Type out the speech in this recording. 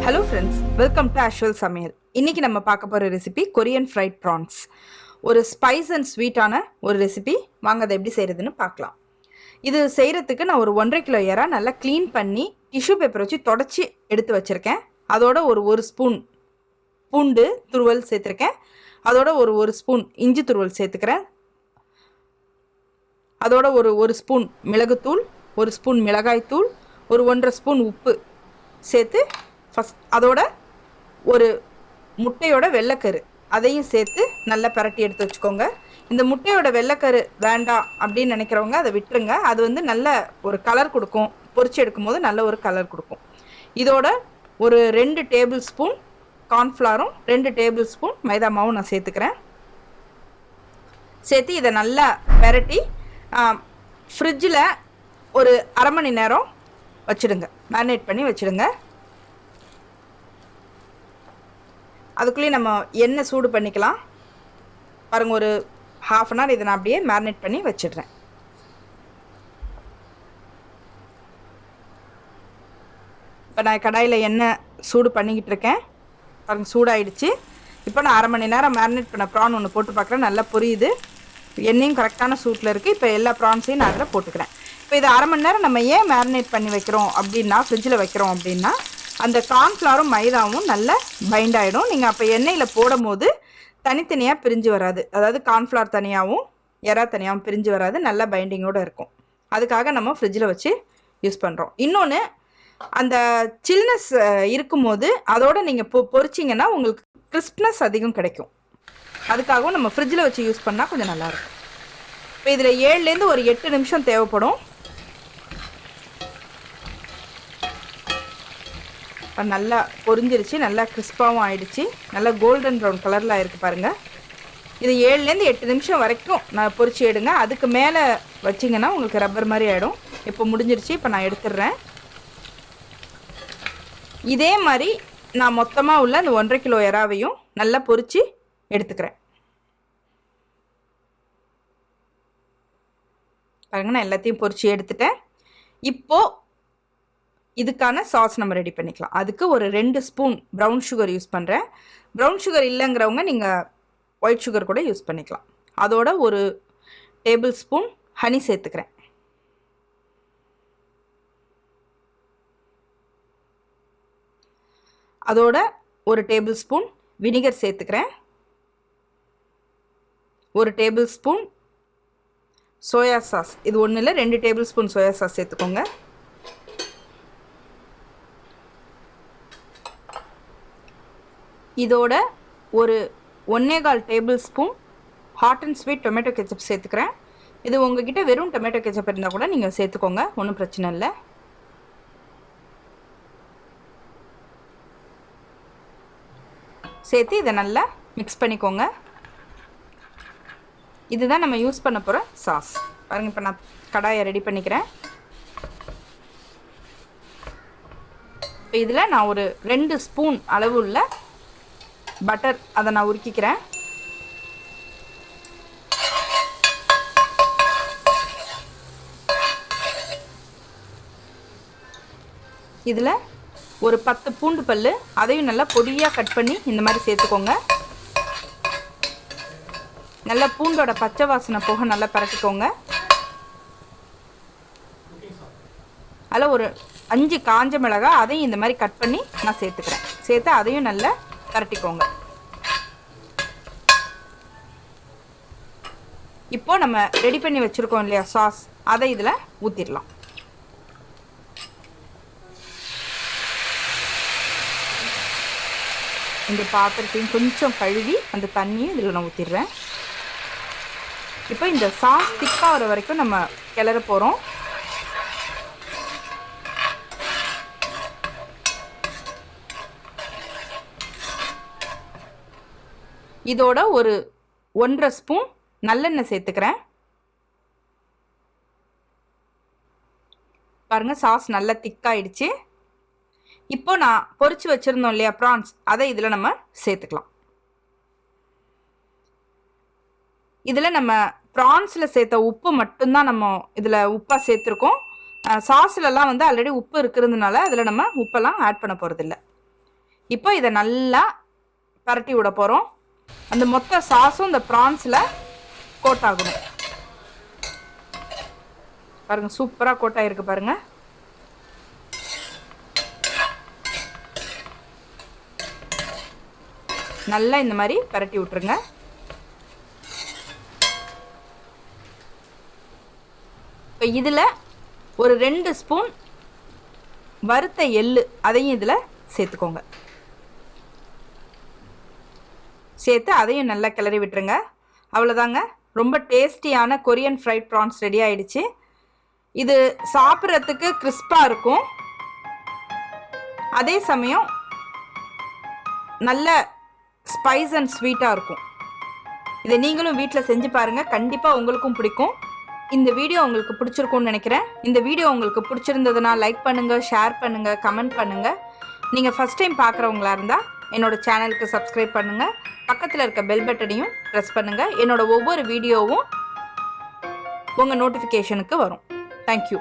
Hello friends, welcome to AshVal சமையல். இன்றைக்கி நம்ம பார்க்க போகிற ரெசிபி கொரியன் ஃப்ரைட் ப்ரான்ஸ். ஒரு ஸ்பைஸ் அண்ட் ஸ்வீட்டான ஒரு ரெசிபி. வாங்க அதை எப்படி செய்கிறதுன்னு பார்க்கலாம். இது செய்கிறதுக்கு நான் ஒரு 1.5 கிலோ இறா நல்லா க்ளீன் பண்ணி டிஷ்யூ பேப்பர் வச்சு தொடச்சி எடுத்து வச்சுருக்கேன். அதோட ஒரு ஸ்பூன் பூண்டு துருவல் சேர்த்துருக்கேன். அதோட ஒரு ஸ்பூன் இஞ்சி துருவல் சேர்த்துக்கிறேன். அதோட ஒரு ஸ்பூன் மிளகுத்தூள், ஒரு ஸ்பூன் மிளகாய்த்தூள், ஒரு 1.5 ஸ்பூன் உப்பு சேர்த்து அதோட ஒரு முட்டையோட வெள்ளைக்கரு அதையும் சேர்த்து நல்லா பரட்டி எடுத்து வச்சுக்கோங்க. இந்த முட்டையோட வெள்ளைக்கரு வேண்டாம் அப்படின்னு நினைக்கிறவங்க அதை விட்டுருங்க. அது வந்து நல்ல ஒரு கலர் கொடுக்கும், பொரிச்சு எடுக்கும்போது நல்ல ஒரு கலர் கொடுக்கும். இதோட ஒரு 2 டேபிள் ஸ்பூன் கார்ன்ஃப்ளவரும் 2 டேபிள் ஸ்பூன் மைதா மாவும் நான் சேர்த்துக்கிறேன். சேர்த்து இதை நல்லா பரட்டி ஃப்ரிட்ஜில் ஒரு அரை மணி நேரம் வச்சுடுங்க, மேரினேட் பண்ணி வச்சுடுங்க. அதுக்குள்ளேயும் நம்ம எண்ணெய் சூடு பண்ணிக்கலாம். பாருங்கள், ஒரு ½ அன் ஹவர் இதை நான் அப்படியே மேரினேட் பண்ணி வச்சிடுறேன். இப்போ நான் கடாயில் எண்ணெய் சூடு பண்ணிக்கிட்டு இருக்கேன். பாருங்கள், சூடாயிடுச்சு. இப்போ நான் அரை மணி நேரம் மேரினேட் பண்ண ப்ரான் ஒன்று போட்டு பார்க்குறேன். நல்லா புரியுது, எண்ணெயும் கரெக்டான சூட்டில் இருக்குது. இப்போ எல்லா ப்ரான்ஸையும் நான் அதில் போட்டுக்கிறேன். இப்போ இதை அரை மணி நேரம் நம்ம ஏன் மேரினேட் பண்ணி வைக்கிறோம் அப்படின்னா, ஃப்ரிட்ஜில் வைக்கிறோம் அப்படின்னா, அந்த கார்ன்ஃப்ளவரும் மைதாவும் நல்லா பைண்ட் ஆகிடும். நீங்கள் அப்போ எண்ணெயில் போடும் போது தனித்தனியாக பிரிஞ்சு வராது. அதாவது கார்ன்ஃப்ளவர் தனியாகவும் எறா தனியாகவும் பிரிஞ்சு வராது, நல்லா பைண்டிங்கோடு இருக்கும். அதுக்காக நம்ம ஃப்ரிட்ஜில் வச்சு யூஸ் பண்ணுறோம். இன்னொன்று, அந்த சில்னஸ் இருக்கும்போது அதோடு நீங்கள் பொரிச்சிங்கன்னா உங்களுக்கு கிறிஸ்ப்னஸ் அதிகம் கிடைக்கும். அதுக்காகவும் நம்ம ஃப்ரிட்ஜில் வச்சு யூஸ் பண்ணால் கொஞ்சம் நல்லாயிருக்கும். இப்போ இதில் 7லேருந்து ஒரு 8 நிமிஷம் தேவைப்படும். நல்லா பொரிஞ்சிருச்சு, நல்லா கிறிஸ்பாகவும் ஆயிடுச்சு, நல்லா கோல்டன் ப்ரௌன் கலரில் ஆயிருக்கு பாருங்கள். இது 7லேருந்து 8 நிமிஷம் வரைக்கும் நான் பொரிச்சு எடுங்க. அதுக்கு மேலே வச்சிங்கன்னா உங்களுக்கு ரப்பர் மாதிரி ஆகிடும். இப்போ முடிஞ்சிருச்சு. இப்போ நான் எடுத்துடுறேன். இதே மாதிரி நான் மொத்தமாக உள்ள அந்த 1.5 கிலோ இறாவையும் நல்லா பொரித்து எடுத்துக்கிறேன். பாருங்க, நான் எல்லாத்தையும் பொரித்து எடுத்துட்டேன். இப்போது இதுக்கான சாஸ் நம்ம ரெடி பண்ணிக்கலாம். அதுக்கு ஒரு 2 ஸ்பூன் ப்ரௌன் சுகர் யூஸ் பண்ணுறேன். ப்ரௌன் சுகர் இல்லைங்கிறவங்க நீங்கள் ஒயிட் சுகர் கூட யூஸ் பண்ணிக்கலாம். அதோட ஒரு டேபிள் ஸ்பூன் ஹனி சேர்த்துக்கிறேன். அதோட ஒரு டேபிள் ஸ்பூன் வினிகர் சேர்த்துக்கிறேன். ஒரு டேபிள் ஸ்பூன் சோயா சாஸ், இது ஒன்றும் இல்லை 2 டேபிள் ஸ்பூன் சோயா சாஸ் சேர்த்துக்கோங்க. இதோட ஒரு 1.25 table spoon hot and sweet tomato ketchup சேர்த்துக்கிறேன். இது உங்ககிட்ட வெறும் டொமேட்டோ கெச்சப் இருந்தால் கூட நீங்கள் சேர்த்துக்கோங்க, ஒன்றும் பிரச்சனை இல்லை. சேர்த்து இதை நல்லா மிக்ஸ் பண்ணிக்கோங்க. இதுதான் நம்ம யூஸ் பண்ண போகிற சாஸ். பாருங்கள், இப்போ நான் கடாயை ரெடி பண்ணிக்கிறேன். இப்போ இதில் நான் ஒரு 2 ஸ்பூன் அளவு உள்ள பட்டர் அதை நான் உருக்கிக்கிறேன். இதில் ஒரு 10 பூண்டு பல், அதையும் நல்லா பொடியாக கட் பண்ணி இந்த மாதிரி சேர்த்துக்கோங்க. நல்லா பூண்டோட பச்சை வாசனை போக நல்லா பரட்டிக்கோங்க. அதில் ஒரு 5 காஞ்ச மிளகாய், அதையும் இந்த மாதிரி கட் பண்ணி நான் சேர்த்துக்கிறேன். சேர்த்து அதையும் நல்லா பரட்டிக்கோங்க. இப்போ நம்ம ரெடி பண்ணி வச்சுருக்கோம் இல்லையா சாஸ், அதை இதில் ஊற்றிடலாம். இந்த பாத்திரத்தையும் கொஞ்சம் கழுவி அந்த தண்ணியும் இதில் நான் ஊற்றிடுறேன். இப்போ இந்த சாஸ் திக்காகிற வரைக்கும் நம்ம கிளற போகிறோம். இதோட ஒரு 1.5 ஸ்பூன் நல்லெண்ணெய் சேர்த்துக்கிறேன். பாருங்கள், சாஸ் நல்லா திக்காயிடுச்சு. இப்போ நான் பொரிச்சு வச்சுருந்தோம் இல்லையா ப்ரான்ஸ், அதை இதில் நம்ம சேர்த்துக்கலாம். இதில் நம்ம ப்ரான்ஸில் சேர்த்த உப்பு மட்டும்தான் நம்ம இதில் உப்பாக சேர்த்துருக்கோம். சாஸ்லலாம் வந்து ஆல்ரெடி உப்பு இருக்கிறதுனால அதில் நம்ம உப்பெல்லாம் ஆட் பண்ண போகிறதில்ல. இப்போ இதை நல்லா பரட்டி விட போகிறோம். அந்த மொத்த சாஸும் இந்த ப்ரான்ஸில் கோட் ஆகணும். பாருங்கள், சூப்பராக கோட் ஆகிருக்கு பாருங்கள். நல்லா இந்த மாதிரி பரட்டி விட்டுருங்க. இப்போ இதில் ஒரு 2 ஸ்பூன் வறுத்த எள்ளு அதையும் இதில் சேர்த்துக்கோங்க. சேர்த்து அதையும் நல்லா கிளறி விட்டுருங்க. அவ்வளோதாங்க, ரொம்ப டேஸ்டியான கொரியன் ஃப்ரைட் ப்ரான்ஸ் ரெடி ஆகிடுச்சு. இது சாப்பிட்றதுக்கு கிறிஸ்பாக இருக்கும், அதே சமயம் நல்ல ஸ்பைஸ் அண்ட் ஸ்வீட்டாக இருக்கும். இதை நீங்களும் வீட்டில் செஞ்சு பாருங்கள், கண்டிப்பாக உங்களுக்கும் பிடிக்கும். இந்த வீடியோ உங்களுக்கு பிடிச்சிருக்கும்னு நினைக்கிறேன். இந்த வீடியோ உங்களுக்கு பிடிச்சிருந்ததுன்னா லைக் பண்ணுங்கள், ஷேர் பண்ணுங்கள், கமெண்ட் பண்ணுங்கள். நீங்கள் ஃபஸ்ட் டைம் பார்க்குறவங்களா இருந்தால் என்னோடய சேனலுக்கு சப்ஸ்கிரைப் பண்ணுங்கள். பக்கத்தில் இருக்க பெல் பட்டனையும் ப்ரெஸ் பண்ணுங்கள். என்னோடய ஒவ்வொரு வீடியோவும் உங்கள் நோட்டிஃபிகேஷனுக்கு வரும். தேங்க்யூ.